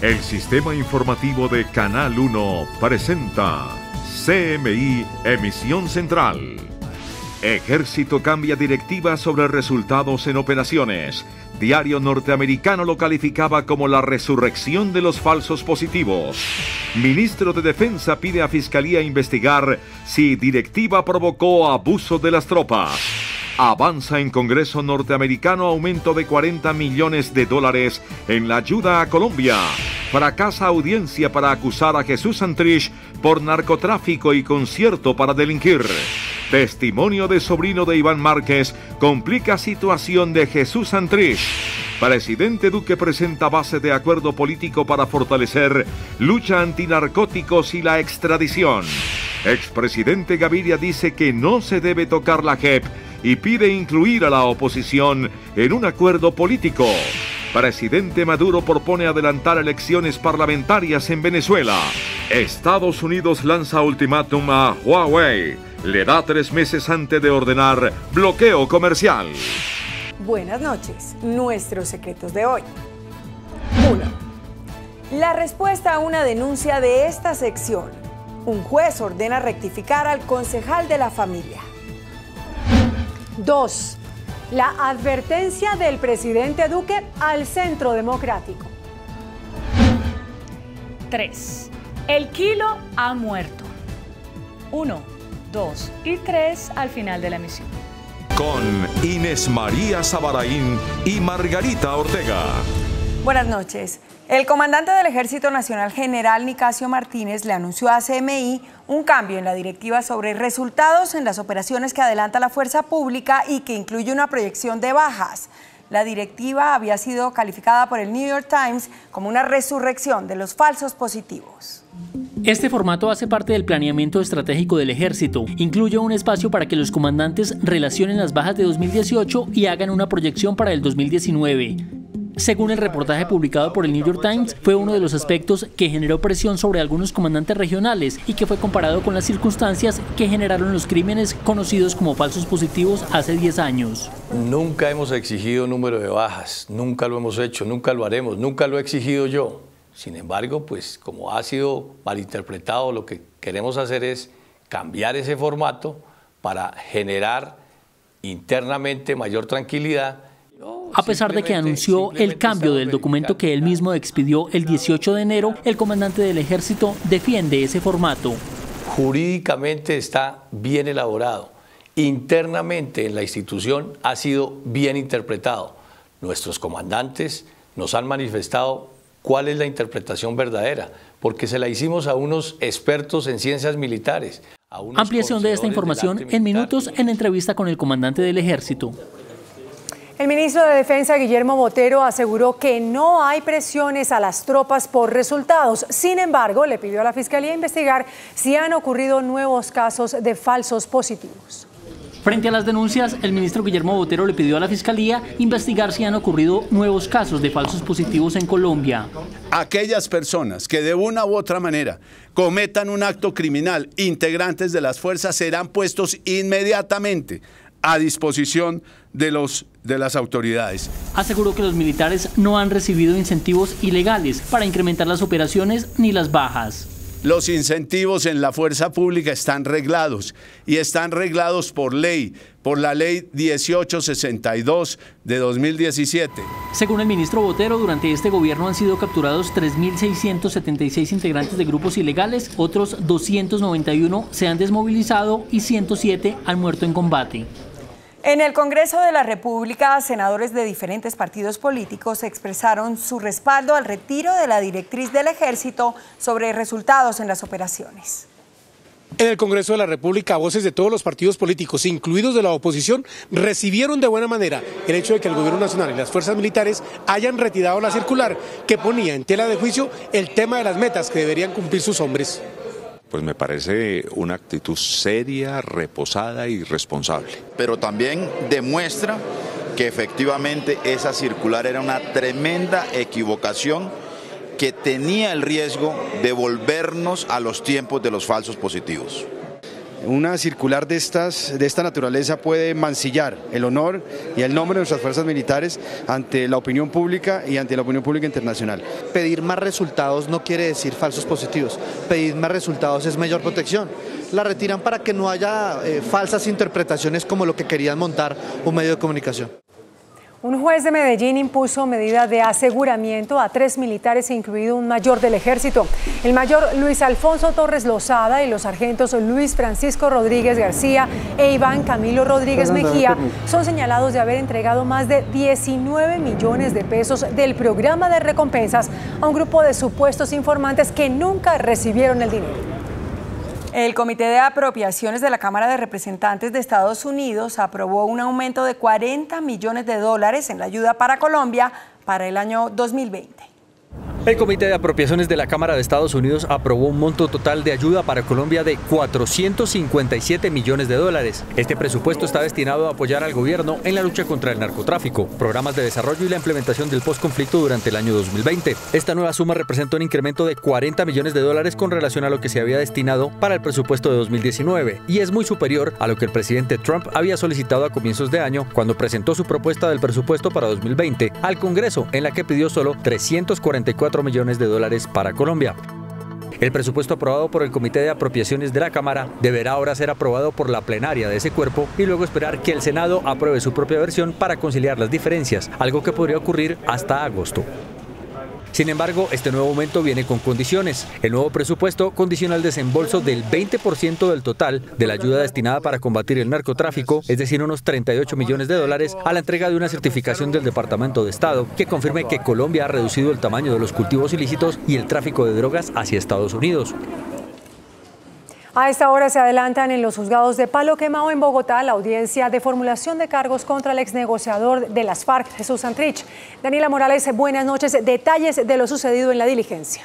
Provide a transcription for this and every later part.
El sistema informativo de Canal 1 presenta CMI Emisión Central. Ejército cambia directiva sobre resultados en operaciones. Diario norteamericano lo calificaba como la resurrección de los falsos positivos. Ministro de Defensa pide a Fiscalía investigar si directiva provocó abuso de las tropas. Avanza en Congreso norteamericano aumento de $40 millones en la ayuda a Colombia. Fracasa audiencia para acusar a Jesús Santrich por narcotráfico y concierto para delinquir. Testimonio de sobrino de Iván Márquez complica situación de Jesús Santrich. Presidente Duque presenta base de acuerdo político para fortalecer lucha antinarcóticos y la extradición. Expresidente Gaviria dice que no se debe tocar la JEP y pide incluir a la oposición en un acuerdo político. Presidente Maduro propone adelantar elecciones parlamentarias en Venezuela. Estados Unidos lanza ultimátum a Huawei. Le da 3 meses antes de ordenar bloqueo comercial. Buenas noches. Nuestros secretos de hoy. 1. La respuesta a una denuncia de esta sección. Un juez ordena rectificar al concejal de la familia. 2. La advertencia del presidente Duque al Centro Democrático. 3. El kilo ha muerto. 1, 2 y 3 al final de la emisión. Con Inés María Sabaraín y Margarita Ortega. Buenas noches. El comandante del Ejército Nacional, general Nicasio Martínez, le anunció a CMI un cambio en la directiva sobre resultados en las operaciones que adelanta la fuerza pública y que incluye una proyección de bajas. La directiva había sido calificada por el New York Times como una resurrección de los falsos positivos. Este formato hace parte del planeamiento estratégico del Ejército. Incluye un espacio para que los comandantes relacionen las bajas de 2018 y hagan una proyección para el 2019. Según el reportaje publicado por el New York Times, fue uno de los aspectos que generó presión sobre algunos comandantes regionales y que fue comparado con las circunstancias que generaron los crímenes conocidos como falsos positivos hace 10 años. Nunca hemos exigido número de bajas, nunca lo hemos hecho, nunca lo haremos, nunca lo he exigido yo. Sin embargo, pues como ha sido malinterpretado, lo que queremos hacer es cambiar ese formato para generar internamente mayor tranquilidad. A pesar de que anunció el cambio del documento que él mismo expidió el 18 de enero, el comandante del Ejército defiende ese formato. Jurídicamente está bien elaborado. Internamente en la institución ha sido bien interpretado. Nuestros comandantes nos han manifestado cuál es la interpretación verdadera, porque se la hicimos a unos expertos en ciencias militares. Ampliación de esta información en minutos en entrevista con el comandante del Ejército. El ministro de Defensa, Guillermo Botero, aseguró que no hay presiones a las tropas por resultados. Sin embargo, le pidió a la Fiscalía investigar si han ocurrido nuevos casos de falsos positivos. Frente a las denuncias, el ministro Guillermo Botero le pidió a la Fiscalía investigar si han ocurrido nuevos casos de falsos positivos en Colombia. Aquellas personas que de una u otra manera cometan un acto criminal, integrantes de las fuerzas serán puestos inmediatamente a disposición de las autoridades. Aseguró que los militares no han recibido incentivos ilegales para incrementar las operaciones ni las bajas. Los incentivos en la fuerza pública están reglados y están reglados por ley, por la ley 1862 de 2017. Según el ministro Botero, durante este gobierno han sido capturados 3.676 integrantes de grupos ilegales, otros 291 se han desmovilizado y 107 han muerto en combate. En el Congreso de la República, senadores de diferentes partidos políticos expresaron su respaldo al retiro de la directriz del Ejército sobre resultados en las operaciones. En el Congreso de la República, voces de todos los partidos políticos, incluidos de la oposición, recibieron de buena manera el hecho de que el Gobierno Nacional y las fuerzas militares hayan retirado la circular que ponía en tela de juicio el tema de las metas que deberían cumplir sus hombres. Pues me parece una actitud seria, reposada y responsable. Pero también demuestra que efectivamente esa circular era una tremenda equivocación que tenía el riesgo de volvernos a los tiempos de los falsos positivos. Una circular de esta naturaleza puede mancillar el honor y el nombre de nuestras fuerzas militares ante la opinión pública y ante la opinión pública internacional. Pedir más resultados no quiere decir falsos positivos, pedir más resultados es mayor protección. La retiran para que no haya falsas interpretaciones como lo que querían montar un medio de comunicación. Un juez de Medellín impuso medidas de aseguramiento a 3 militares, incluido un mayor del ejército. El mayor Luis Alfonso Torres Lozada y los sargentos Luis Francisco Rodríguez García e Iván Camilo Rodríguez Mejía son señalados de haber entregado más de 19 millones de pesos del programa de recompensas a un grupo de supuestos informantes que nunca recibieron el dinero. El Comité de Apropiaciones de la Cámara de Representantes de Estados Unidos aprobó un aumento de $40 millones en la ayuda para Colombia para el año 2020. El Comité de Apropiaciones de la Cámara de Estados Unidos aprobó un monto total de ayuda para Colombia de $457 millones. Este presupuesto está destinado a apoyar al gobierno en la lucha contra el narcotráfico, programas de desarrollo y la implementación del postconflicto durante el año 2020. Esta nueva suma representa un incremento de $40 millones con relación a lo que se había destinado para el presupuesto de 2019 y es muy superior a lo que el presidente Trump había solicitado a comienzos de año cuando presentó su propuesta del presupuesto para 2020 al Congreso, en la que pidió solo $344 millones para Colombia. El presupuesto aprobado por el Comité de Apropiaciones de la Cámara deberá ahora ser aprobado por la plenaria de ese cuerpo y luego esperar que el Senado apruebe su propia versión para conciliar las diferencias, algo que podría ocurrir hasta agosto. Sin embargo, este nuevo aumento viene con condiciones. El nuevo presupuesto condiciona el desembolso del 20% del total de la ayuda destinada para combatir el narcotráfico, es decir, unos $38 millones, a la entrega de una certificación del Departamento de Estado que confirme que Colombia ha reducido el tamaño de los cultivos ilícitos y el tráfico de drogas hacia Estados Unidos. A esta hora se adelantan en los juzgados de Palo Quemado en Bogotá la audiencia de formulación de cargos contra el exnegociador de las FARC, Jesús Santrich. Daniela Morales, buenas noches. Detalles de lo sucedido en la diligencia.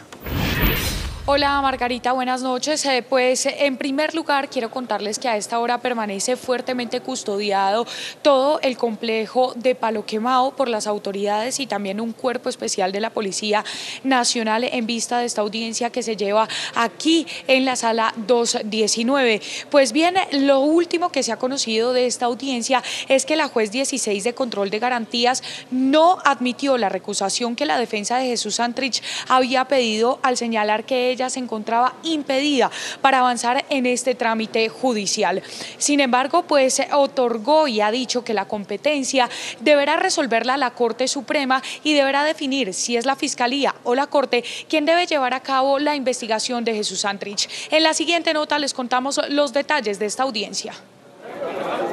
Hola Margarita, buenas noches. Pues en primer lugar quiero contarles que a esta hora permanece fuertemente custodiado todo el complejo de Palo Quemado por las autoridades y también un cuerpo especial de la Policía Nacional en vista de esta audiencia que se lleva aquí en la sala 219. Pues bien, lo último que se ha conocido de esta audiencia es que la juez 16 de control de garantías no admitió la recusación que la defensa de Jesús Santrich había pedido al señalar que ella se encontraba impedida para avanzar en este trámite judicial. Sin embargo, pues otorgó y ha dicho que la competencia deberá resolverla la Corte Suprema y deberá definir si es la Fiscalía o la Corte quien debe llevar a cabo la investigación de Jesús Santrich. En la siguiente nota les contamos los detalles de esta audiencia.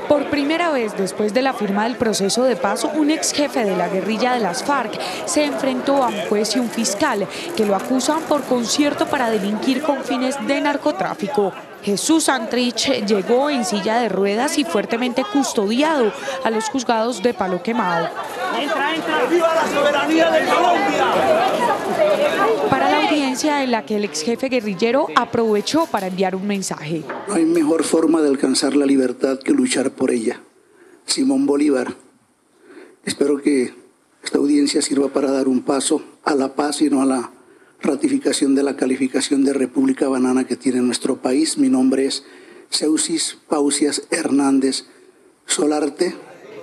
Por primera vez después de la firma del proceso de paz, un ex jefe de la guerrilla de las FARC se enfrentó a un juez y un fiscal que lo acusan por concierto para delinquir con fines de narcotráfico. Jesús Santrich llegó en silla de ruedas y fuertemente custodiado a los juzgados de Palo Quemado. ¡Viva la soberanía de Colombia! Para la audiencia en la que el ex jefe guerrillero aprovechó para enviar un mensaje. No hay mejor forma de alcanzar la libertad que luchar por ella. Simón Bolívar. Espero que esta audiencia sirva para dar un paso a la paz y no a la ratificación de la calificación de República Banana que tiene nuestro país. Mi nombre es Seusis Pausias Hernández Solarte.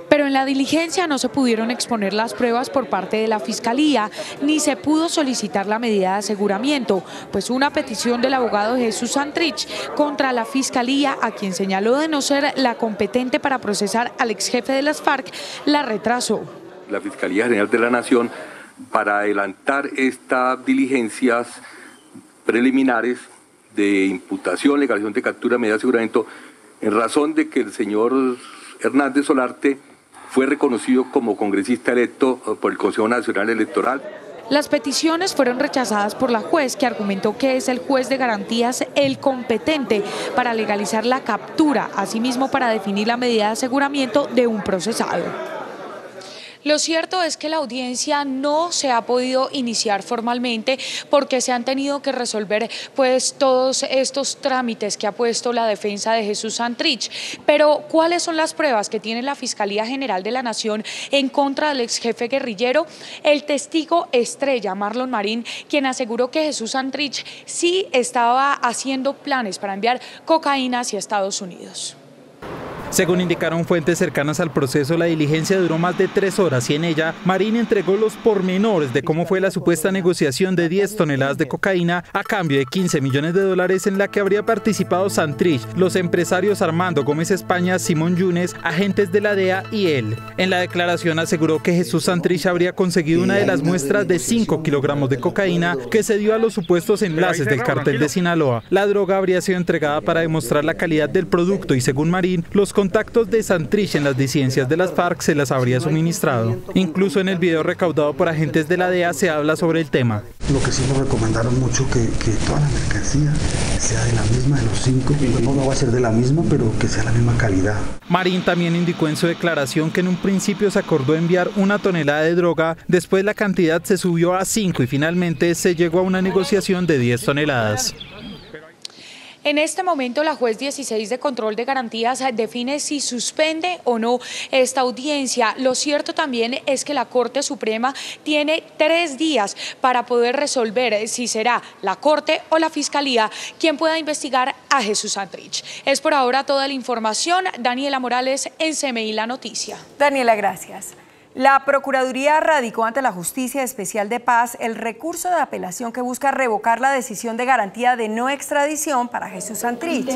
Pero en la diligencia no se pudieron exponer las pruebas por parte de la Fiscalía, ni se pudo solicitar la medida de aseguramiento, pues una petición del abogado Jesús Santrich contra la Fiscalía, a quien señaló de no ser la competente para procesar al ex jefe de las FARC, la retrasó. La Fiscalía General de la Nación, para adelantar estas diligencias preliminares de imputación, legalización de captura, medida de aseguramiento, en razón de que el señor Hernández Solarte fue reconocido como congresista electo por el Consejo Nacional Electoral. Las peticiones fueron rechazadas por la juez, que argumentó que es el juez de garantías el competente para legalizar la captura, asimismo para definir la medida de aseguramiento de un procesado. Lo cierto es que la audiencia no se ha podido iniciar formalmente porque se han tenido que resolver pues todos estos trámites que ha puesto la defensa de Jesús Santrich. Pero ¿cuáles son las pruebas que tiene la Fiscalía General de la Nación en contra del ex jefe guerrillero? El testigo estrella, Marlon Marín, quien aseguró que Jesús Santrich sí estaba haciendo planes para enviar cocaína hacia Estados Unidos. Según indicaron fuentes cercanas al proceso, la diligencia duró más de 3 horas y en ella Marín entregó los pormenores de cómo fue la supuesta negociación de 10 toneladas de cocaína a cambio de 15 millones de dólares en la que habría participado Santrich, los empresarios Armando Gómez España, Simón Yunes, agentes de la DEA y él. En la declaración aseguró que Jesús Santrich habría conseguido una de las muestras de 5 kilogramos de cocaína que se dio a los supuestos enlaces del cartel de Sinaloa. La droga habría sido entregada para demostrar la calidad del producto y, según Marín, los contactos de Santrich en las disidencias de las FARC se las habría suministrado. Incluso en el video recaudado por agentes de la DEA se habla sobre el tema. Lo que sí nos recomendaron mucho que toda la mercancía sea de la misma, de los 5, no va a ser de la misma, pero que sea la misma calidad. Marín también indicó en su declaración que en un principio se acordó enviar 1 tonelada de droga, después la cantidad se subió a 5 y finalmente se llegó a una negociación de 10 toneladas. En este momento, la juez 16 de control de garantías define si suspende o no esta audiencia. Lo cierto también es que la Corte Suprema tiene 3 días para poder resolver si será la Corte o la Fiscalía quien pueda investigar a Jesús Santrich. Es por ahora toda la información. Daniela Morales en CMI La Noticia. Daniela, gracias. La Procuraduría radicó ante la Justicia Especial de Paz el recurso de apelación que busca revocar la decisión de garantía de no extradición para Jesús Santrich.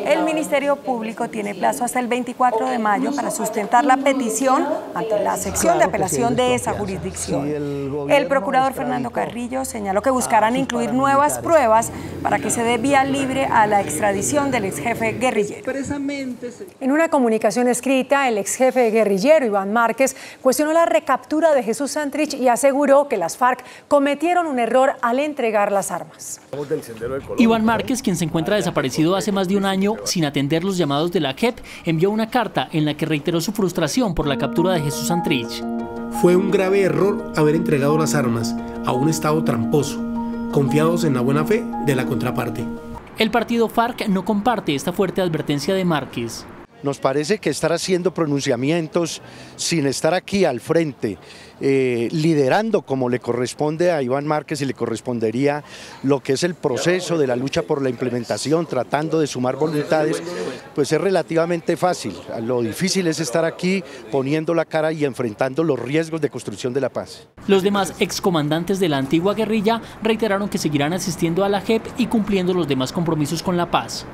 El Ministerio Público tiene plazo hasta el 24 de mayo para sustentar la petición ante la sección de apelación de esa jurisdicción. El procurador Fernando Carrillo señaló que buscarán incluir nuevas pruebas para que se dé vía libre a la extradición del exjefe guerrillero. En una comunicación escrita, el exjefe guerrillero Iván Márquez cuestionó la recaptura de Jesús Santrich y aseguró que las FARC cometieron un error al entregar las armas. Iván Márquez, quien se encuentra desaparecido hace más de un año sin atender los llamados de la JEP, envió una carta en la que reiteró su frustración por la captura de Jesús Santrich. Fue un grave error haber entregado las armas a un Estado tramposo, confiados en la buena fe de la contraparte. El partido FARC no comparte esta fuerte advertencia de Márquez. Nos parece que estar haciendo pronunciamientos sin estar aquí al frente, liderando como le corresponde a Iván Márquez y le correspondería lo que es el proceso de la lucha por la implementación, tratando de sumar voluntades, pues es relativamente fácil. Lo difícil es estar aquí poniendo la cara y enfrentando los riesgos de construcción de la paz. Los demás excomandantes de la antigua guerrilla reiteraron que seguirán asistiendo a la JEP y cumpliendo los demás compromisos con la paz.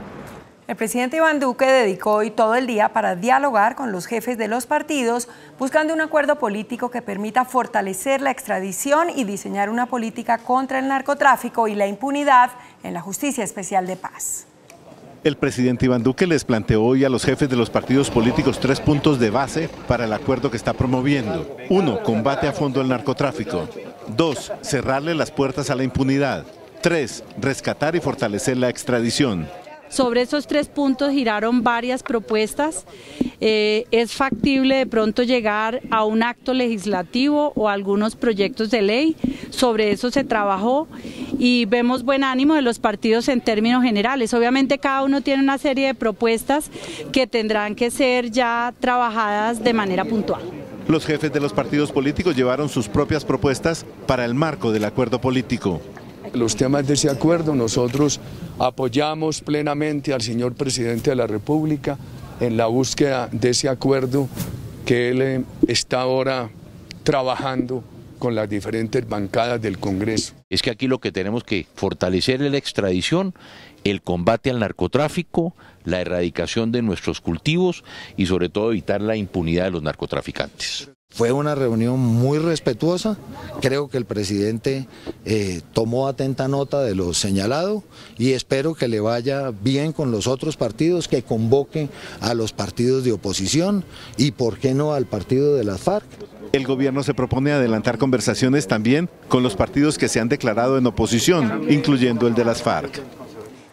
El presidente Iván Duque dedicó hoy todo el día para dialogar con los jefes de los partidos, buscando un acuerdo político que permita fortalecer la extradición y diseñar una política contra el narcotráfico y la impunidad en la Justicia Especial de Paz. El presidente Iván Duque les planteó hoy a los jefes de los partidos políticos 3 puntos de base para el acuerdo que está promoviendo. 1. Combate a fondo el narcotráfico. 2. Cerrarle las puertas a la impunidad. 3. Rescatar y fortalecer la extradición. Sobre esos 3 puntos giraron varias propuestas. Es factible de pronto llegar a un acto legislativo o algunos proyectos de ley. Sobre eso se trabajó y vemos buen ánimo de los partidos en términos generales. Obviamente cada uno tiene una serie de propuestas que tendrán que ser ya trabajadas de manera puntual. Los jefes de los partidos políticos llevaron sus propias propuestas para el marco del acuerdo político. Los temas de ese acuerdo, nosotros apoyamos plenamente al señor presidente de la República en la búsqueda de ese acuerdo que él está ahora trabajando con las diferentes bancadas del Congreso. Es que aquí lo que tenemos que fortalecer es la extradición, el combate al narcotráfico, la erradicación de nuestros cultivos y sobre todo evitar la impunidad de los narcotraficantes. Fue una reunión muy respetuosa, creo que el presidente tomó atenta nota de lo señalado y espero que le vaya bien con los otros partidos, que convoque a los partidos de oposición y por qué no al partido de las FARC. El gobierno se propone adelantar conversaciones también con los partidos que se han declarado en oposición, incluyendo el de las FARC.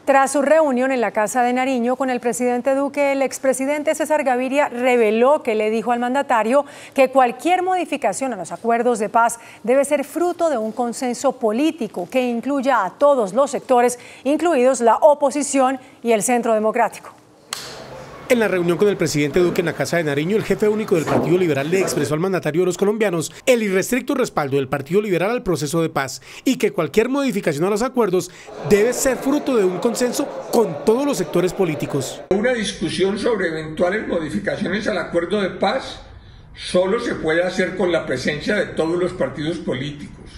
Tras su reunión en la Casa de Nariño con el presidente Duque, el expresidente César Gaviria reveló que le dijo al mandatario que cualquier modificación a los acuerdos de paz debe ser fruto de un consenso político que incluya a todos los sectores, incluidos la oposición y el Centro Democrático. En la reunión con el presidente Duque en la Casa de Nariño, el jefe único del Partido Liberal le expresó al mandatario de los colombianos el irrestricto respaldo del Partido Liberal al proceso de paz y que cualquier modificación a los acuerdos debe ser fruto de un consenso con todos los sectores políticos. Una discusión sobre eventuales modificaciones al acuerdo de paz solo se puede hacer con la presencia de todos los partidos políticos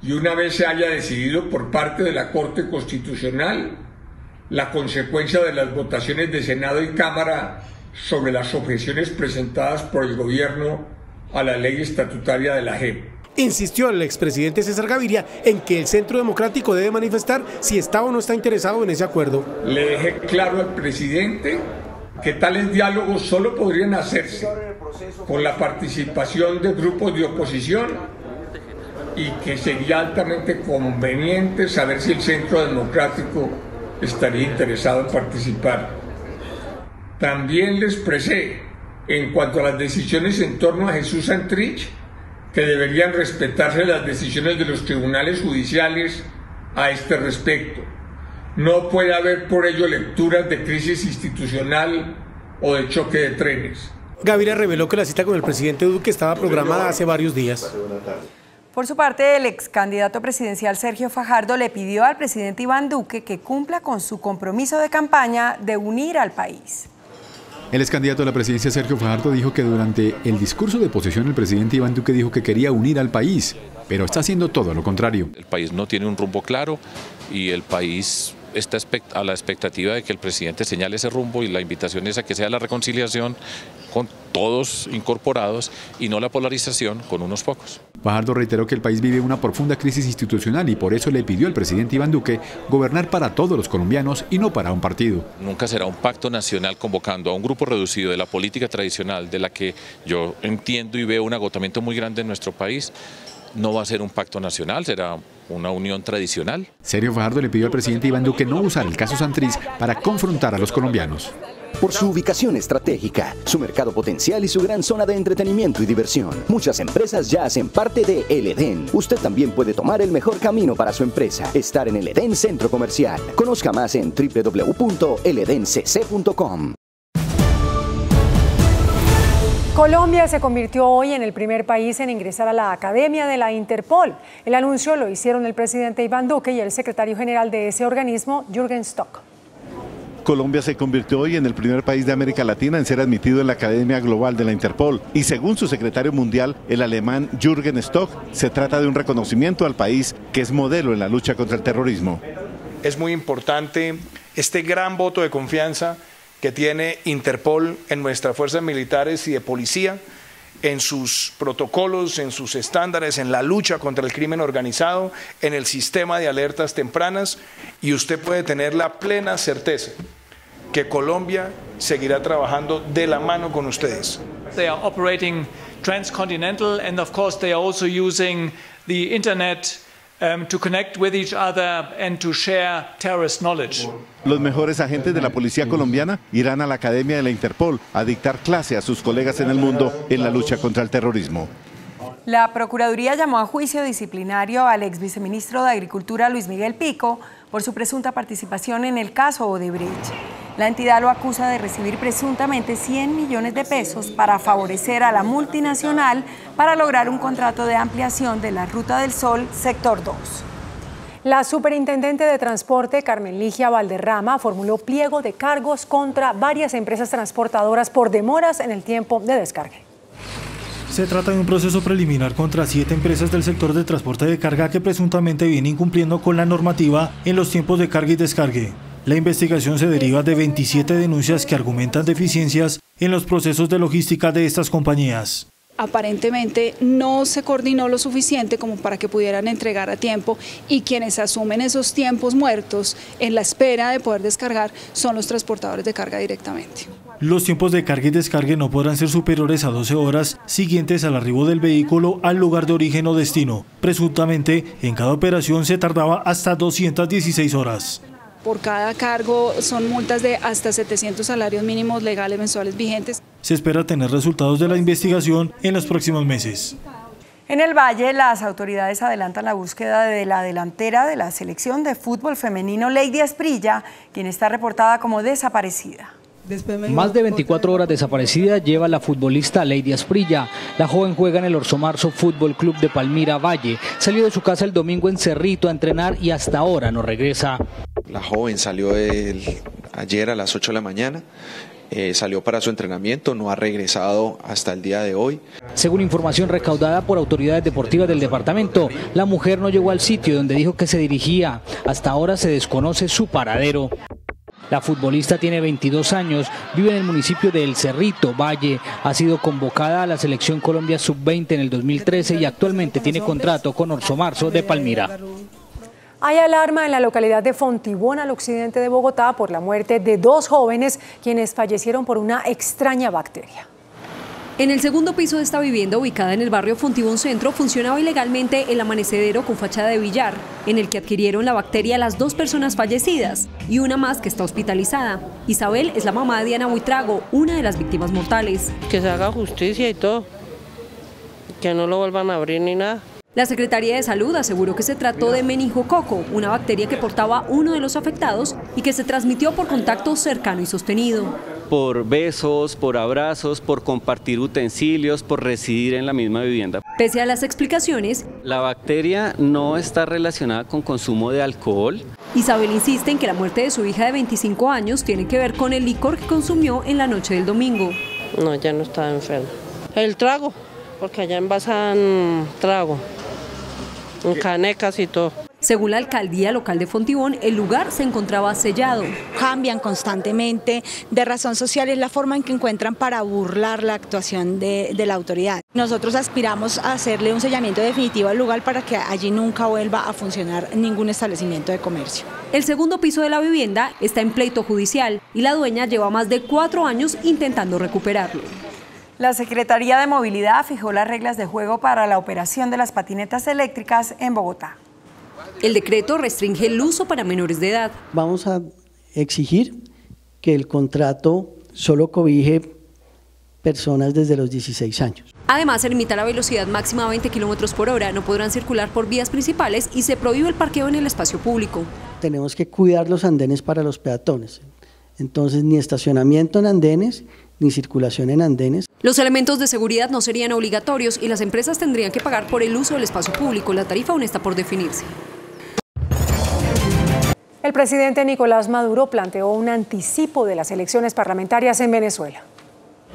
y una vez se haya decidido por parte de la Corte Constitucional la consecuencia de las votaciones de Senado y Cámara sobre las objeciones presentadas por el gobierno a la ley estatutaria de la JEP. Insistió el expresidente César Gaviria en que el Centro Democrático debe manifestar si está o no está interesado en ese acuerdo. Le dejé claro al presidente que tales diálogos solo podrían hacerse con la participación de grupos de oposición y que sería altamente conveniente saber si el Centro Democrático estaría interesado en participar. También le expresé, en cuanto a las decisiones en torno a Jesús Santrich, que deberían respetarse las decisiones de los tribunales judiciales a este respecto. No puede haber por ello lecturas de crisis institucional o de choque de trenes. Gaviria reveló que la cita con el presidente Duque estaba programada hace varios días. Por su parte, el ex candidato presidencial Sergio Fajardo le pidió al presidente Iván Duque que cumpla con su compromiso de campaña de unir al país. El ex candidato a la presidencia Sergio Fajardo dijo que durante el discurso de posesión el presidente Iván Duque dijo que quería unir al país, pero está haciendo todo lo contrario. El país no tiene un rumbo claro y el país está a la expectativa de que el presidente señale ese rumbo y la invitación es a que sea la reconciliación con todos incorporados y no la polarización con unos pocos. Fajardo reiteró que el país vive una profunda crisis institucional y por eso le pidió al presidente Iván Duque gobernar para todos los colombianos y no para un partido. Nunca será un pacto nacional convocando a un grupo reducido de la política tradicional de la que yo entiendo y veo un agotamiento muy grande en nuestro país. No va a ser un pacto nacional, será una unión tradicional. Sergio Fajardo le pidió al presidente Iván Duque no usar el caso Santrich para confrontar a los colombianos. Por su ubicación estratégica, su mercado potencial y su gran zona de entretenimiento y diversión, muchas empresas ya hacen parte de El Edén. Usted también puede tomar el mejor camino para su empresa, estar en El Edén Centro Comercial. Conozca más en www.eledencc.com. Colombia se convirtió hoy en el primer país en ingresar a la Academia de la Interpol. El anuncio lo hicieron el presidente Iván Duque y el secretario general de ese organismo, Jürgen Stock. Colombia se convirtió hoy en el primer país de América Latina en ser admitido en la Academia Global de la Interpol. Y según su secretario mundial, el alemán Jürgen Stock, se trata de un reconocimiento al país que es modelo en la lucha contra el terrorismo. Es muy importante este gran voto de confianza que tiene Interpol en nuestras fuerzas militares y de policía, en sus protocolos, en sus estándares, en la lucha contra el crimen organizado, en el sistema de alertas tempranas, y usted puede tener la plena certeza que Colombia seguirá trabajando de la mano con ustedes. They are operating transcontinental and of course they are also using the internet to connect with each other and to share terrorist knowledge. Los mejores agentes de la policía colombiana irán a la Academia de la Interpol a dictar clase a sus colegas en el mundo en la lucha contra el terrorismo. La Procuraduría llamó a juicio disciplinario al ex viceministro de Agricultura Luis Miguel Pico por su presunta participación en el caso Odebrecht. La entidad lo acusa de recibir presuntamente 100 millones de pesos para favorecer a la multinacional para lograr un contrato de ampliación de la Ruta del Sol, sector 2. La superintendente de Transporte, Carmen Ligia Valderrama, formuló pliego de cargos contra varias empresas transportadoras por demoras en el tiempo de descargue. Se trata de un proceso preliminar contra 7 empresas del sector de transporte de carga que presuntamente vienen incumpliendo con la normativa en los tiempos de carga y descargue. La investigación se deriva de 27 denuncias que argumentan deficiencias en los procesos de logística de estas compañías. Aparentemente no se coordinó lo suficiente como para que pudieran entregar a tiempo y quienes asumen esos tiempos muertos en la espera de poder descargar son los transportadores de carga directamente. Los tiempos de carga y descargue no podrán ser superiores a 12 horas siguientes al arribo del vehículo al lugar de origen o destino. Presuntamente, en cada operación se tardaba hasta 216 horas. Por cada cargo son multas de hasta 700 salarios mínimos legales mensuales vigentes. Se espera tener resultados de la investigación en los próximos meses. En el Valle, las autoridades adelantan la búsqueda de la delantera de la selección de fútbol femenino Lady Asprilla, quien está reportada como desaparecida. Más de 24 horas desaparecida lleva la futbolista Lady Asprilla. La joven juega en el Orso Marzo Fútbol Club de Palmira Valle. Salió de su casa el domingo en Cerrito a entrenar y hasta ahora no regresa. La joven salió ayer a las 8 de la mañana. Salió para su entrenamiento, no ha regresado hasta el día de hoy. Según información recaudada por autoridades deportivas del departamento, la mujer no llegó al sitio donde dijo que se dirigía. Hasta ahora se desconoce su paradero. La futbolista tiene 22 años, vive en el municipio de El Cerrito, Valle. Ha sido convocada a la Selección Colombia Sub-20 en el 2013 y actualmente tiene contrato con Orso Marzo de Palmira. Hay alarma en la localidad de Fontibón, al occidente de Bogotá, por la muerte de 2 jóvenes quienes fallecieron por una extraña bacteria. En el segundo piso de esta vivienda, ubicada en el barrio Fontibón Centro, funcionaba ilegalmente el amanecedero con fachada de billar, en el que adquirieron la bacteria las 2 personas fallecidas y una más que está hospitalizada. Isabel es la mamá de Diana Buitrago, una de las víctimas mortales. Que se haga justicia y todo, que no lo vuelvan a abrir ni nada. La Secretaría de Salud aseguró que se trató de meningococo, una bacteria que portaba uno de los afectados y que se transmitió por contacto cercano y sostenido. Por besos, por abrazos, por compartir utensilios, por residir en la misma vivienda. Pese a las explicaciones, la bacteria no está relacionada con consumo de alcohol. Isabel insiste en que la muerte de su hija de 25 años tiene que ver con el licor que consumió en la noche del domingo. No, ya no estaba enferma. El trago, porque allá envasan trago. En canecas y todo. Según la alcaldía local de Fontibón, el lugar se encontraba sellado. Cambian constantemente de razón social, es la forma en que encuentran para burlar la actuación de la autoridad. Nosotros aspiramos a hacerle un sellamiento definitivo al lugar para que allí nunca vuelva a funcionar ningún establecimiento de comercio. El segundo piso de la vivienda está en pleito judicial y la dueña lleva más de 4 años intentando recuperarlo. La Secretaría de Movilidad fijó las reglas de juego para la operación de las patinetas eléctricas en Bogotá. El decreto restringe el uso para menores de edad. Vamos a exigir que el contrato solo cobije personas desde los 16 años. Además, se limita la velocidad máxima a 20 km por hora, no podrán circular por vías principales y se prohíbe el parqueo en el espacio público. Tenemos que cuidar los andenes para los peatones. Entonces, ni estacionamiento en andenes, ni circulación en andenes. Los elementos de seguridad no serían obligatorios y las empresas tendrían que pagar por el uso del espacio público. La tarifa aún está por definirse. El presidente Nicolás Maduro planteó un anticipo de las elecciones parlamentarias en Venezuela.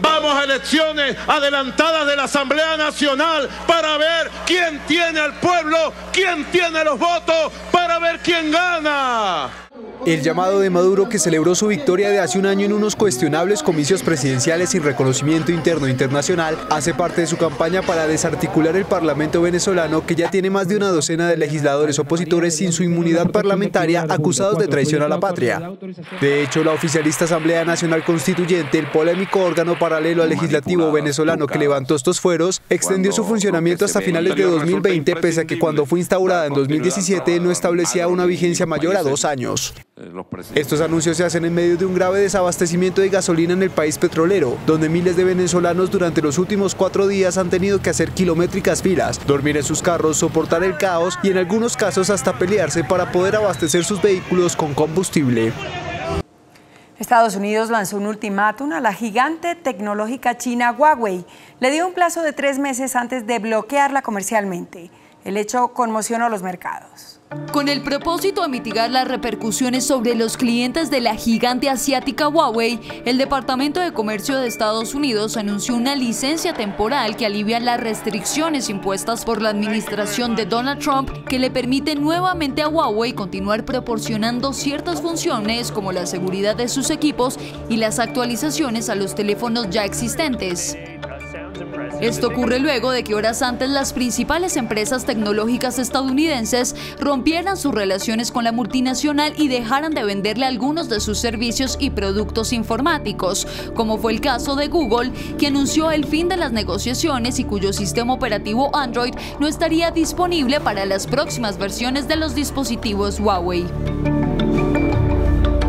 Vamos a elecciones adelantadas de la Asamblea Nacional para ver quién tiene al pueblo, quién tiene los votos, para ver quién gana. El llamado de Maduro, que celebró su victoria de hace un año en unos cuestionables comicios presidenciales sin reconocimiento interno e internacional, hace parte de su campaña para desarticular el Parlamento venezolano, que ya tiene más de una docena de legisladores opositores sin su inmunidad parlamentaria acusados de traición a la patria. De hecho, la oficialista Asamblea Nacional Constituyente, el polémico órgano paralelo al legislativo venezolano que levantó estos fueros, extendió su funcionamiento hasta finales de 2020, pese a que cuando fue instaurada en 2017 no establecía una vigencia mayor a 2 años. Estos anuncios se hacen en medio de un grave desabastecimiento de gasolina en el país petrolero, donde miles de venezolanos durante los últimos 4 días han tenido que hacer kilométricas filas, dormir en sus carros, soportar el caos y en algunos casos hasta pelearse para poder abastecer sus vehículos con combustible. Estados Unidos lanzó un ultimátum a la gigante tecnológica china Huawei. Le dio un plazo de 3 meses antes de bloquearla comercialmente. El hecho conmocionó a los mercados. Con el propósito de mitigar las repercusiones sobre los clientes de la gigante asiática Huawei, el Departamento de Comercio de Estados Unidos anunció una licencia temporal que alivia las restricciones impuestas por la administración de Donald Trump, que le permite nuevamente a Huawei continuar proporcionando ciertas funciones como la seguridad de sus equipos y las actualizaciones a los teléfonos ya existentes. Esto ocurre luego de que horas antes las principales empresas tecnológicas estadounidenses rompieran sus relaciones con la multinacional y dejaran de venderle algunos de sus servicios y productos informáticos, como fue el caso de Google, que anunció el fin de las negociaciones y cuyo sistema operativo Android no estaría disponible para las próximas versiones de los dispositivos Huawei.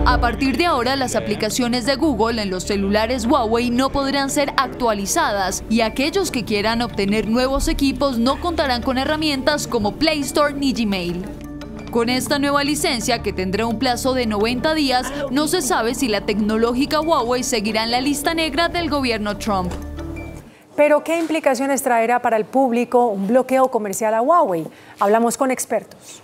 A partir de ahora, las aplicaciones de Google en los celulares Huawei no podrán ser actualizadas y aquellos que quieran obtener nuevos equipos no contarán con herramientas como Play Store ni Gmail. Con esta nueva licencia, que tendrá un plazo de 90 días, no se sabe si la tecnológica Huawei seguirá en la lista negra del gobierno Trump. Pero, ¿qué implicaciones traerá para el público un bloqueo comercial a Huawei? Hablamos con expertos.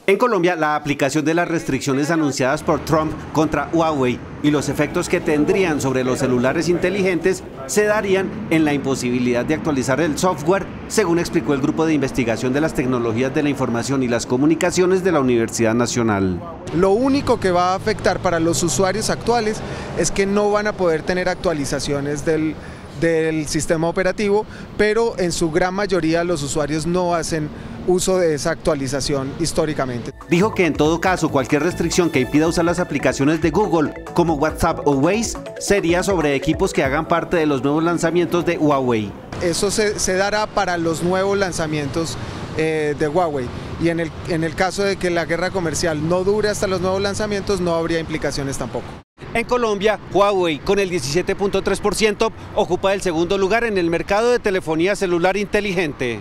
En Colombia, la aplicación de las restricciones anunciadas por Trump contra Huawei y los efectos que tendrían sobre los celulares inteligentes se darían en la imposibilidad de actualizar el software, según explicó el Grupo de Investigación de las Tecnologías de la Información y las Comunicaciones de la Universidad Nacional. Lo único que va a afectar para los usuarios actuales es que no van a poder tener actualizaciones del sistema operativo, pero en su gran mayoría los usuarios no hacen uso de esa actualización históricamente. Dijo que en todo caso cualquier restricción que impida usar las aplicaciones de Google como WhatsApp o Waze sería sobre equipos que hagan parte de los nuevos lanzamientos de Huawei. Eso se dará para los nuevos lanzamientos de Huawei, y en el caso de que la guerra comercial no dure hasta los nuevos lanzamientos no habría implicaciones tampoco. En Colombia, Huawei, con el 17.3%, ocupa el segundo lugar en el mercado de telefonía celular inteligente.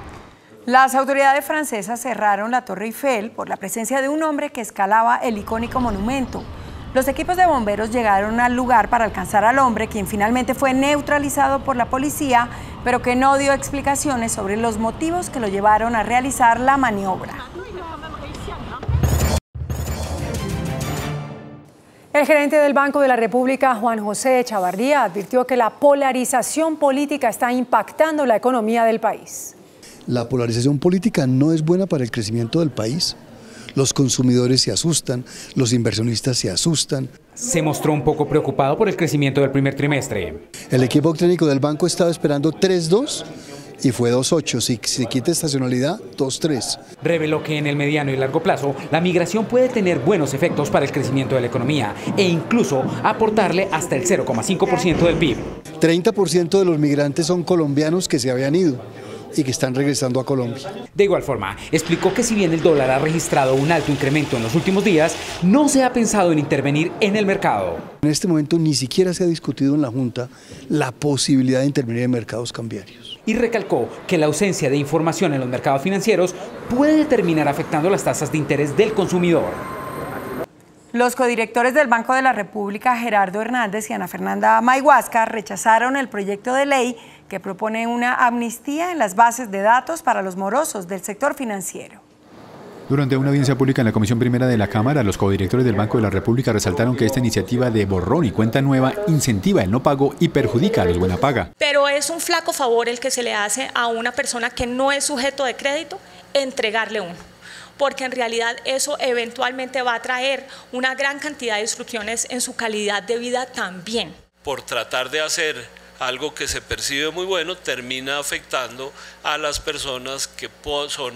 Las autoridades francesas cerraron la Torre Eiffel por la presencia de un hombre que escalaba el icónico monumento. Los equipos de bomberos llegaron al lugar para alcanzar al hombre, quien finalmente fue neutralizado por la policía, pero que no dio explicaciones sobre los motivos que lo llevaron a realizar la maniobra. El gerente del Banco de la República, Juan José Echavarría, advirtió que la polarización política está impactando la economía del país. La polarización política no es buena para el crecimiento del país. Los consumidores se asustan, los inversionistas se asustan. Se mostró un poco preocupado por el crecimiento del primer trimestre. El equipo técnico del banco estaba esperando 3.2 y fue 2.8. Si se quita estacionalidad, 2.3. Reveló que en el mediano y largo plazo la migración puede tener buenos efectos para el crecimiento de la economía e incluso aportarle hasta el 0,5% del PIB. 30% de los migrantes son colombianos que se habían ido y que están regresando a Colombia. De igual forma, explicó que si bien el dólar ha registrado un alto incremento en los últimos días, no se ha pensado en intervenir en el mercado. En este momento ni siquiera se ha discutido en la Junta la posibilidad de intervenir en mercados cambiarios. Y recalcó que la ausencia de información en los mercados financieros puede terminar afectando las tasas de interés del consumidor. Los codirectores del Banco de la República, Gerardo Hernández y Ana Fernanda Mayhuasca, rechazaron el proyecto de ley que propone una amnistía en las bases de datos para los morosos del sector financiero. Durante una audiencia pública en la Comisión Primera de la Cámara, los codirectores del Banco de la República resaltaron que esta iniciativa de borrón y cuenta nueva incentiva el no pago y perjudica a los buena paga. Pero es un flaco favor el que se le hace a una persona que no es sujeto de crédito entregarle uno, porque en realidad eso eventualmente va a traer una gran cantidad de disrupciones en su calidad de vida también. Por tratar de hacer algo que se percibe muy bueno, termina afectando a las personas que son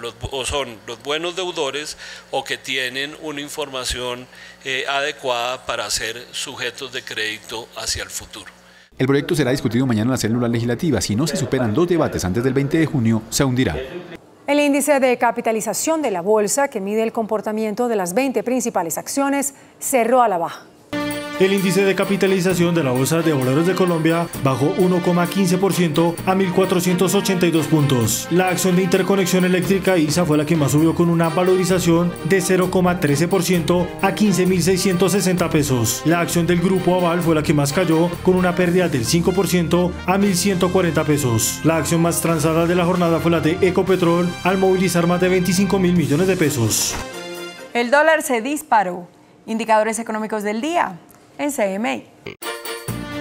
los buenos deudores o que tienen una información adecuada para ser sujetos de crédito hacia el futuro. El proyecto será discutido mañana en la célula legislativa. Si no se superan 2 debates antes del 20 de junio, se hundirá. El índice de capitalización de la bolsa, que mide el comportamiento de las 20 principales acciones, cerró a la baja. El índice de capitalización de la Bolsa de Valores de Colombia bajó 1,15% a 1.482 puntos. La acción de Interconexión Eléctrica ISA fue la que más subió con una valorización de 0,13% a 15.660 pesos. La acción del Grupo Aval fue la que más cayó con una pérdida del 5% a 1.140 pesos. La acción más transada de la jornada fue la de Ecopetrol al movilizar más de 25.000 millones de pesos. El dólar se disparó. Indicadores económicos del día en CMI.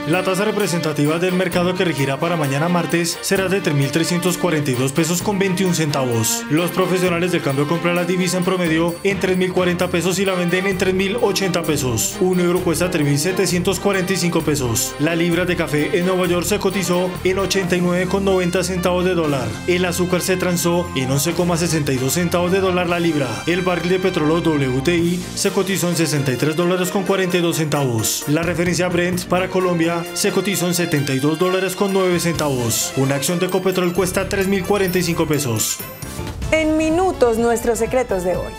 La tasa representativa del mercado que regirá para mañana martes será de 3.342 pesos con 21 centavos. Los profesionales de cambio compran la divisa en promedio en 3.040 pesos y la venden en 3.080 pesos. Un euro cuesta 3.745 pesos. La libra de café en Nueva York se cotizó en 89,90 centavos de dólar. El azúcar se transó en 11,62 centavos de dólar la libra. El barril de petróleo WTI se cotizó en $62,42 centavos. La referencia Brent para Colombia se cotizó en $72,09. Una acción de Ecopetrol cuesta 3.045 pesos. En minutos, nuestros secretos de hoy.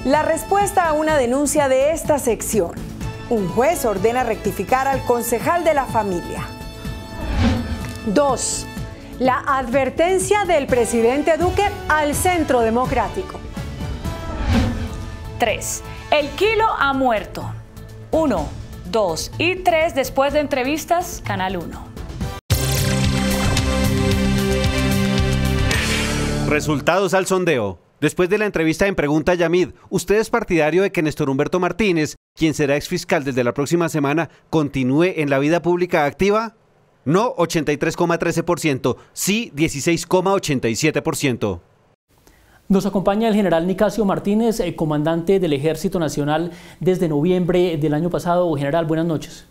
1. La respuesta a una denuncia de esta sección. Un juez ordena rectificar al concejal de la familia. 2. La advertencia del presidente Duque al Centro Democrático. 3. El kilo ha muerto. 1, 2 y 3 después de entrevistas, Canal 1. Resultados al sondeo. Después de la entrevista en Pregunta Yamid, ¿usted es partidario de que Néstor Humberto Martínez, quien será exfiscal desde la próxima semana, continúe en la vida pública activa? No, 83,13%, sí, 16,87%. Nos acompaña el general Nicasio Martínez, comandante del Ejército Nacional desde noviembre del año pasado. General, buenas noches.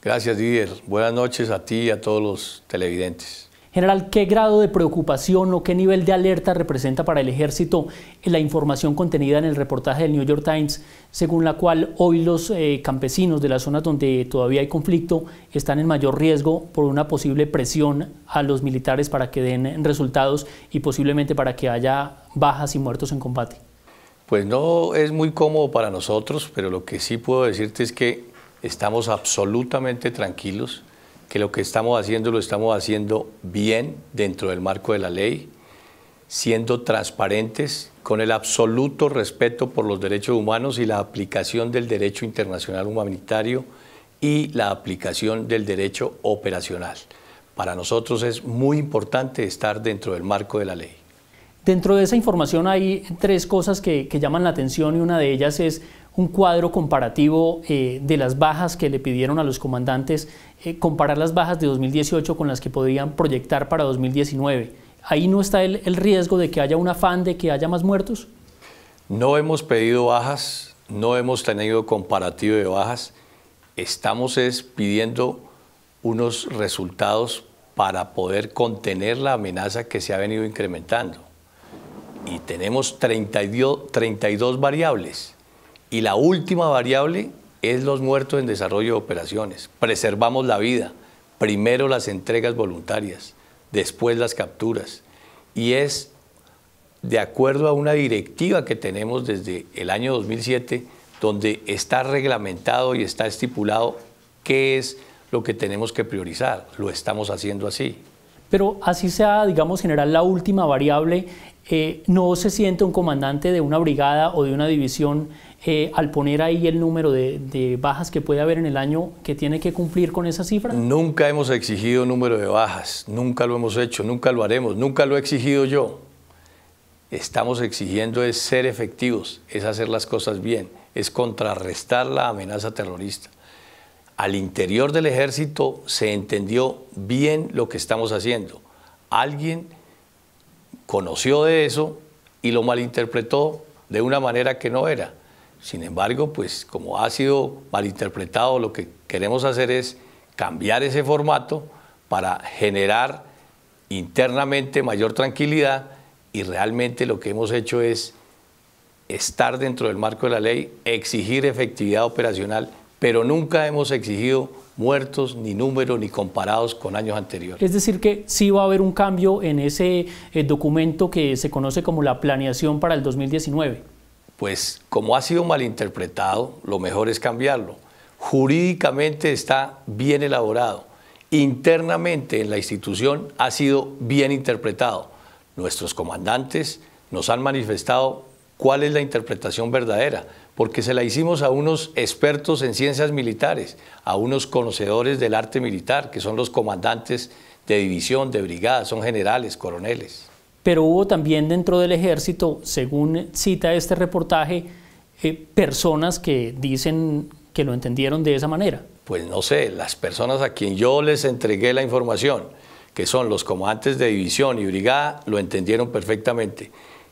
Gracias, Didier. Buenas noches a ti y a todos los televidentes. General, ¿qué grado de preocupación o qué nivel de alerta representa para el Ejército la información contenida en el reportaje del New York Times, según la cual hoy los campesinos de las zonas donde todavía hay conflicto están en mayor riesgo por una posible presión a los militares para que den resultados y posiblemente para que haya bajas y muertos en combate? Pues no es muy cómodo para nosotros, pero lo que sí puedo decirte es que estamos absolutamente tranquilos, que lo que estamos haciendo lo estamos haciendo bien dentro del marco de la ley, siendo transparentes, con el absoluto respeto por los derechos humanos y la aplicación del derecho internacional humanitario y la aplicación del derecho operacional. Para nosotros es muy importante estar dentro del marco de la ley. Dentro de esa información hay tres cosas que llaman la atención y una de ellas es un cuadro comparativo de las bajas que le pidieron a los comandantes, comparar las bajas de 2018 con las que podrían proyectar para 2019. ¿Ahí no está el riesgo de que haya un afán de que haya más muertos? No hemos pedido bajas, no hemos tenido comparativo de bajas, estamos pidiendo unos resultados para poder contener la amenaza que se ha venido incrementando. Y tenemos 32 variables. Y la última variable es los muertos en desarrollo de operaciones. Preservamos la vida, primero las entregas voluntarias, después las capturas. Y es de acuerdo a una directiva que tenemos desde el año 2007, donde está reglamentado y está estipulado qué es lo que tenemos que priorizar. Lo estamos haciendo así. Pero así sea, digamos, general, la última variable, ¿no se siente un comandante de una brigada o de una división al poner ahí el número de bajas que puede haber en el año que tiene que cumplir con esa cifra? Nunca hemos exigido número de bajas, nunca lo hemos hecho, nunca lo haremos, nunca lo he exigido yo. Estamos exigiendo es ser efectivos, es hacer las cosas bien, es contrarrestar la amenaza terrorista. Al interior del ejército se entendió bien lo que estamos haciendo. Alguien conoció de eso y lo malinterpretó de una manera que no era. Sin embargo, pues como ha sido malinterpretado, lo que queremos hacer es cambiar ese formato para generar internamente mayor tranquilidad y realmente lo que hemos hecho es estar dentro del marco de la ley, exigir efectividad operacional, pero nunca hemos exigido muertos, ni números, ni comparados con años anteriores. Es decir que sí va a haber un cambio en ese documento que se conoce como la planeación para el 2019. Pues como ha sido malinterpretado, lo mejor es cambiarlo. Jurídicamente está bien elaborado. Internamente en la institución ha sido bien interpretado. Nuestros comandantes nos han manifestado cuál es la interpretación verdadera, porque se la hicimos a unos expertos en ciencias militares, a unos conocedores del arte militar, que son los comandantes de división, de brigada, son generales, coroneles. Pero hubo también dentro del ejército, según cita este reportaje, personas que dicen que lo entendieron de esa manera. Pues no sé, las personas a quien yo les entregué la información, que son los comandantes de división y brigada, lo entendieron perfectamente.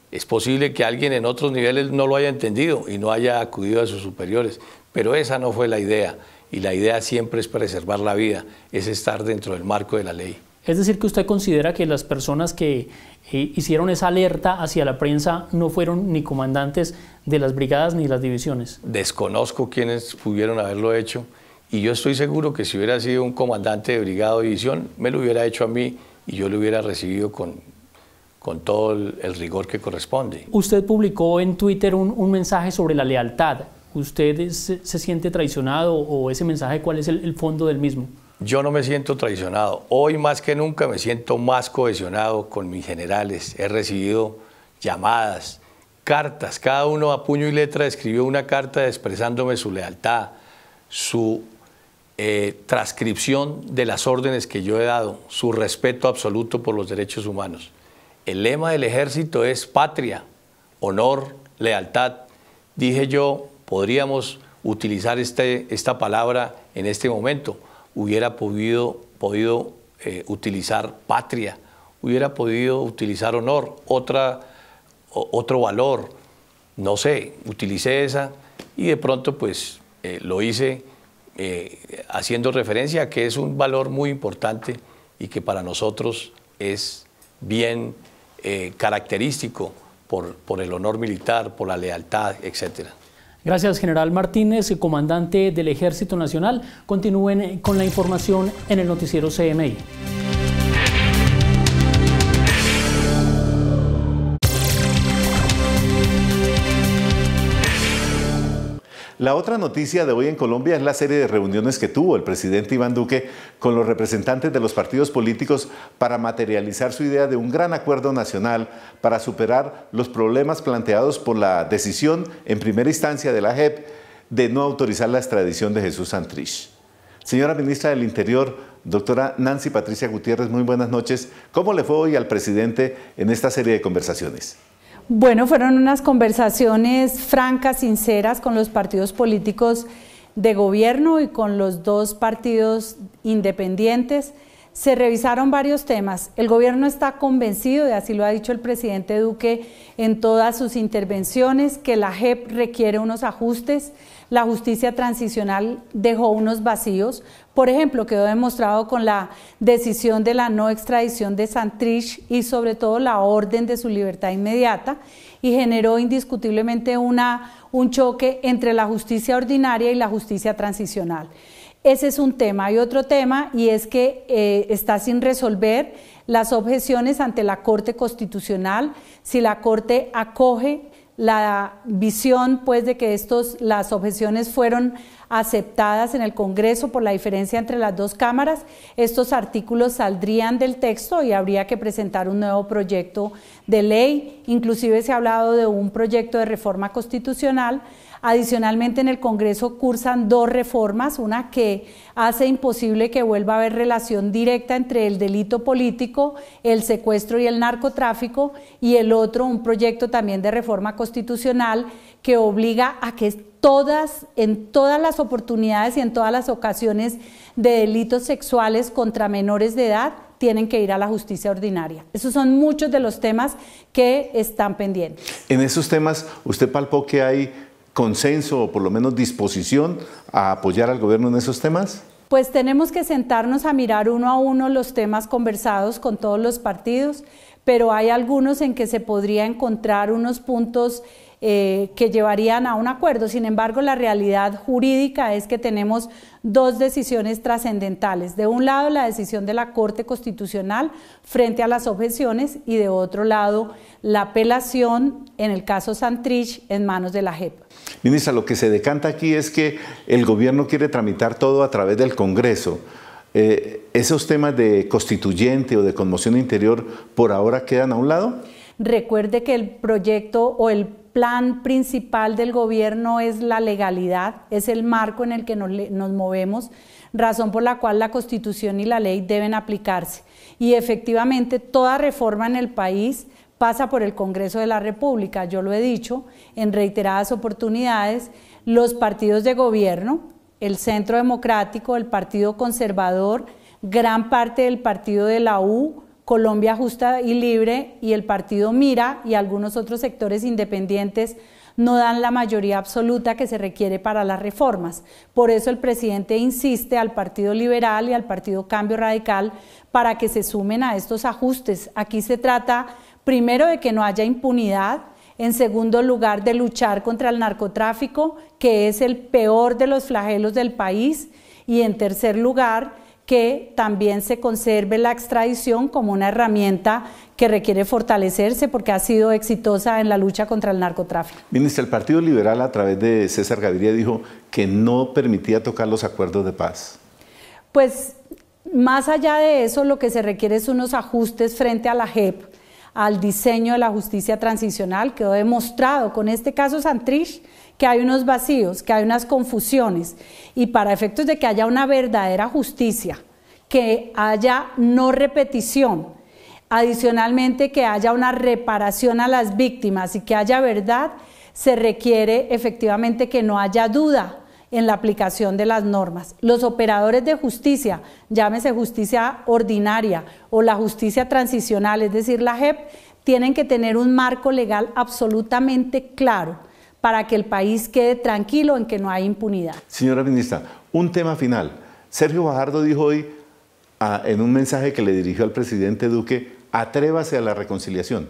Es posible que alguien en otros niveles no lo haya entendido y no haya acudido a sus superiores, pero esa no fue la idea, y la idea siempre es preservar la vida, es estar dentro del marco de la ley. Es decir, que usted considera que las personas que hicieron esa alerta hacia la prensa no fueron ni comandantes de las brigadas ni las divisiones. Desconozco quiénes pudieron haberlo hecho y yo estoy seguro que si hubiera sido un comandante de brigada o división, me lo hubiera hecho a mí y yo lo hubiera recibido con el rigor que corresponde. Usted publicó en Twitter un mensaje sobre la lealtad. ¿Usted se siente traicionado o ese mensaje cuál es el fondo del mismo? Yo no me siento traicionado. Hoy más que nunca me siento más cohesionado con mis generales. He recibido llamadas, cartas. Cada uno a puño y letra escribió una carta expresándome su lealtad, su transcripción de las órdenes que yo he dado, su respeto absoluto por los derechos humanos. El lema del ejército es patria, honor, lealtad. Dije yo, podríamos utilizar esta palabra en este momento. Hubiera podido utilizar patria, hubiera podido utilizar honor, otro valor, no sé, utilicé esa y de pronto pues lo hice haciendo referencia a que es un valor muy importante y que para nosotros es bien característico por el honor militar, por la lealtad, etc. Gracias, General Martínez, comandante del Ejército Nacional. Continúen con la información en el noticiero CMI. La otra noticia de hoy en Colombia es la serie de reuniones que tuvo el presidente Iván Duque con los representantes de los partidos políticos para materializar su idea de un gran acuerdo nacional para superar los problemas planteados por la decisión en primera instancia de la JEP de no autorizar la extradición de Jesús Santrich. Señora Ministra del Interior, doctora Nancy Patricia Gutiérrez, muy buenas noches. ¿Cómo le fue hoy al presidente en esta serie de conversaciones? Bueno, fueron unas conversaciones francas, sinceras con los partidos políticos de gobierno y con los dos partidos independientes. Se revisaron varios temas. El gobierno está convencido, y así lo ha dicho el presidente Duque en todas sus intervenciones, que la JEP requiere unos ajustes. La justicia transicional dejó unos vacíos. Por ejemplo, quedó demostrado con la decisión de la no extradición de Santrich y sobre todo la orden de su libertad inmediata, y generó indiscutiblemente un choque entre la justicia ordinaria y la justicia transicional. Ese es un tema. Hay otro tema, y es que está sin resolver las objeciones ante la Corte Constitucional. Si la Corte acoge la visión pues de que las objeciones fueron aceptadas en el Congreso por la diferencia entre las dos cámaras, estos artículos saldrían del texto y habría que presentar un nuevo proyecto de ley. Inclusive se ha hablado de un proyecto de reforma constitucional. Adicionalmente, en el Congreso cursan dos reformas, una que hace imposible que vuelva a haber relación directa entre el delito político, el secuestro y el narcotráfico, y el otro, un proyecto también de reforma constitucional que obliga a que en todas las oportunidades y en todas las ocasiones de delitos sexuales contra menores de edad tienen que ir a la justicia ordinaria. Esos son muchos de los temas que están pendientes. En esos temas, ¿usted palpó que hay consenso o por lo menos disposición a apoyar al gobierno en esos temas? Pues tenemos que sentarnos a mirar uno a uno los temas conversados con todos los partidos, pero hay algunos en que se podría encontrar unos puntos que llevarían a un acuerdo. Sin embargo, la realidad jurídica es que tenemos dos decisiones trascendentales. De un lado, la decisión de la Corte Constitucional frente a las objeciones, y de otro lado, la apelación en el caso Santrich en manos de la JEP. Ministra, lo que se decanta aquí es que el gobierno quiere tramitar todo a través del Congreso. ¿Esos temas de constituyente o de conmoción interior por ahora quedan a un lado? Recuerde que el proyecto o el plan principal del gobierno es la legalidad, es el marco en el que nos movemos, razón por la cual la Constitución y la ley deben aplicarse. Y efectivamente toda reforma en el país pasa por el Congreso de la República. Yo lo he dicho en reiteradas oportunidades, los partidos de gobierno, el Centro Democrático, el Partido Conservador, gran parte del partido de la U, Colombia Justa y Libre y el partido Mira y algunos otros sectores independientes no dan la mayoría absoluta que se requiere para las reformas. Por eso el presidente insiste al Partido Liberal y al Partido Cambio Radical para que se sumen a estos ajustes. Aquí se trata primero de que no haya impunidad, en segundo lugar de luchar contra el narcotráfico, que es el peor de los flagelos del país, y en tercer lugar que también se conserve la extradición como una herramienta que requiere fortalecerse porque ha sido exitosa en la lucha contra el narcotráfico. Ministra, el Partido Liberal a través de César Gaviria dijo que no permitía tocar los acuerdos de paz. Pues más allá de eso, lo que se requiere es unos ajustes frente a la JEP, al diseño de la justicia transicional. Quedó demostrado con este caso Santrich que hay unos vacíos, que hay unas confusiones, y para efectos de que haya una verdadera justicia, que haya no repetición, adicionalmente que haya una reparación a las víctimas y que haya verdad, se requiere efectivamente que no haya duda en la aplicación de las normas. Los operadores de justicia, llámese justicia ordinaria o la justicia transicional, es decir, la JEP, tienen que tener un marco legal absolutamente claro para que el país quede tranquilo en que no hay impunidad. Señora ministra, un tema final. Sergio Fajardo dijo hoy, en un mensaje que le dirigió al presidente Duque, atrévase a la reconciliación.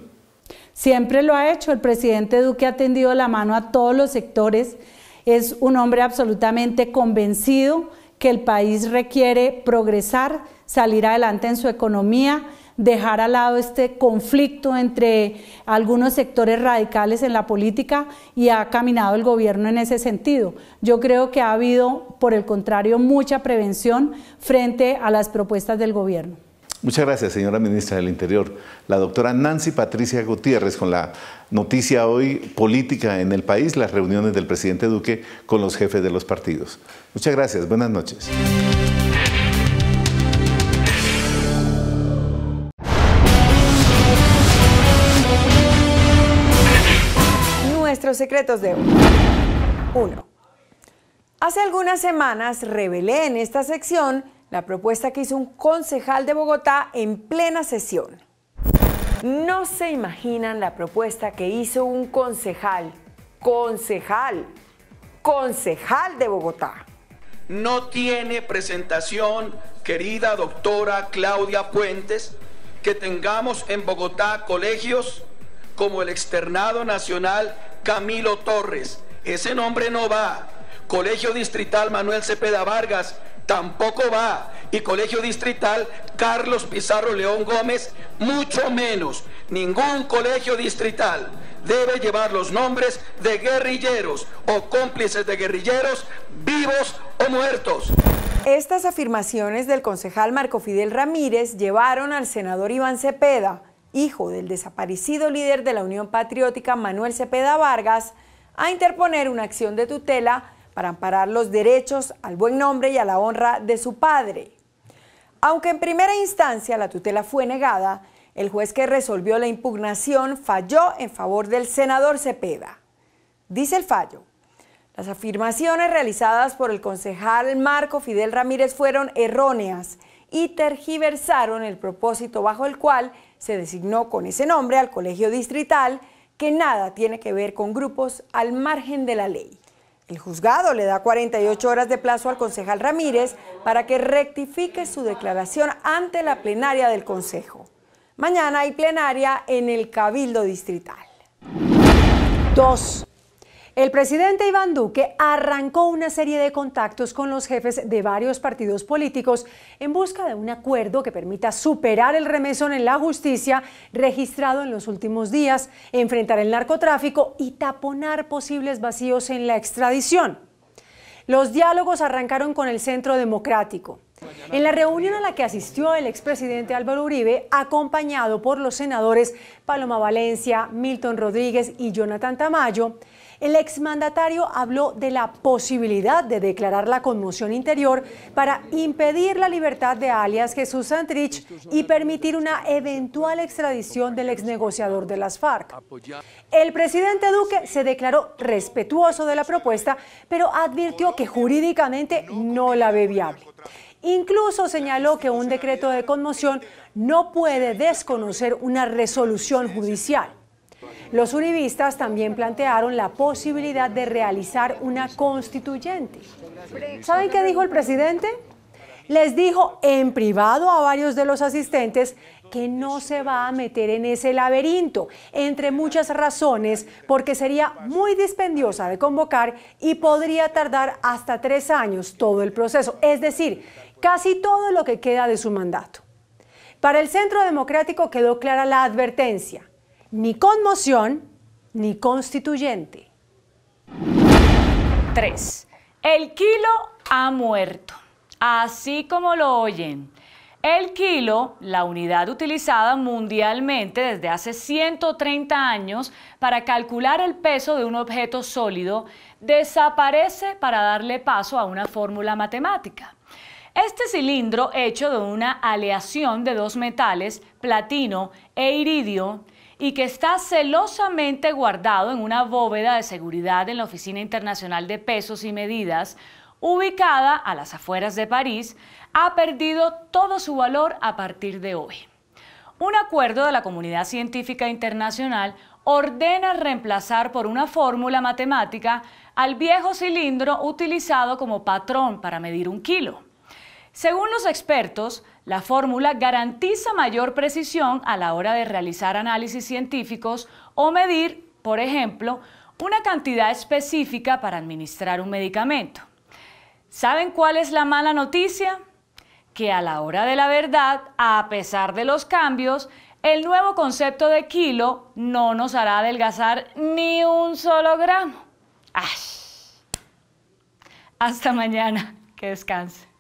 Siempre lo ha hecho. El presidente Duque ha tendido la mano a todos los sectores. Es un hombre absolutamente convencido que el país requiere progresar, salir adelante en su economía, dejar al lado este conflicto entre algunos sectores radicales en la política, y ha caminado el gobierno en ese sentido. Yo creo que ha habido, por el contrario, mucha prevención frente a las propuestas del gobierno. Muchas gracias, señora ministra del Interior. La doctora Nancy Patricia Gutiérrez con la noticia hoy política en el país, las reuniones del presidente Duque con los jefes de los partidos. Muchas gracias, buenas noches. Nuestros secretos de hoy. 1. Hace algunas semanas revelé en esta sección la propuesta que hizo un concejal de Bogotá en plena sesión. No se imaginan la propuesta que hizo un concejal de Bogotá. No tiene presentación, querida doctora Claudia Puentes, que tengamos en Bogotá colegios como el Externado Nacional Camilo Torres. Ese nombre no va. Colegio Distrital Manuel Cepeda Vargas tampoco va. Y Colegio Distrital Carlos Pizarro León Gómez, mucho menos. Ningún colegio distrital debe llevar los nombres de guerrilleros o cómplices de guerrilleros, vivos o muertos. Estas afirmaciones del concejal Marco Fidel Ramírez llevaron al senador Iván Cepeda, hijo del desaparecido líder de la Unión Patriótica Manuel Cepeda Vargas, a interponer una acción de tutela para amparar los derechos al buen nombre y a la honra de su padre. Aunque en primera instancia la tutela fue negada, el juez que resolvió la impugnación falló en favor del senador Cepeda. Dice el fallo: las afirmaciones realizadas por el concejal Marco Fidel Ramírez fueron erróneas y tergiversaron el propósito bajo el cual se designó con ese nombre al colegio distrital, que nada tiene que ver con grupos al margen de la ley. El juzgado le da 48 horas de plazo al concejal Ramírez para que rectifique su declaración ante la plenaria del Consejo. Mañana hay plenaria en el Cabildo Distrital. 2. El presidente Iván Duque arrancó una serie de contactos con los jefes de varios partidos políticos en busca de un acuerdo que permita superar el remesón en la justicia registrado en los últimos días, enfrentar el narcotráfico y taponar posibles vacíos en la extradición. Los diálogos arrancaron con el Centro Democrático. En la reunión a la que asistió el expresidente Álvaro Uribe, acompañado por los senadores Paloma Valencia, Milton Rodríguez y Jonathan Tamayo, el exmandatario habló de la posibilidad de declarar la conmoción interior para impedir la libertad de alias Jesús Santrich y permitir una eventual extradición del exnegociador de las FARC. El presidente Duque se declaró respetuoso de la propuesta, pero advirtió que jurídicamente no la ve viable. Incluso señaló que un decreto de conmoción no puede desconocer una resolución judicial. Los uribistas también plantearon la posibilidad de realizar una constituyente. ¿Saben qué dijo el presidente? Les dijo en privado a varios de los asistentes que no se va a meter en ese laberinto, entre muchas razones, porque sería muy dispendiosa de convocar y podría tardar hasta 3 años todo el proceso. Es decir, casi todo lo que queda de su mandato. Para el Centro Democrático quedó clara la advertencia: ni conmoción ni constituyente. 3. El kilo ha muerto. Así como lo oyen. El kilo, la unidad utilizada mundialmente desde hace 130 años para calcular el peso de un objeto sólido, desaparece para darle paso a una fórmula matemática. Este cilindro, hecho de una aleación de dos metales, platino e iridio, y que está celosamente guardado en una bóveda de seguridad en la Oficina Internacional de Pesos y Medidas, ubicada a las afueras de París, ha perdido todo su valor a partir de hoy. Un acuerdo de la comunidad científica internacional ordena reemplazar por una fórmula matemática al viejo cilindro utilizado como patrón para medir un kilo. Según los expertos, la fórmula garantiza mayor precisión a la hora de realizar análisis científicos o medir, por ejemplo, una cantidad específica para administrar un medicamento. ¿Saben cuál es la mala noticia? Que a la hora de la verdad, a pesar de los cambios, el nuevo concepto de kilo no nos hará adelgazar ni un solo gramo. ¡Ay! Hasta mañana. Que descanse.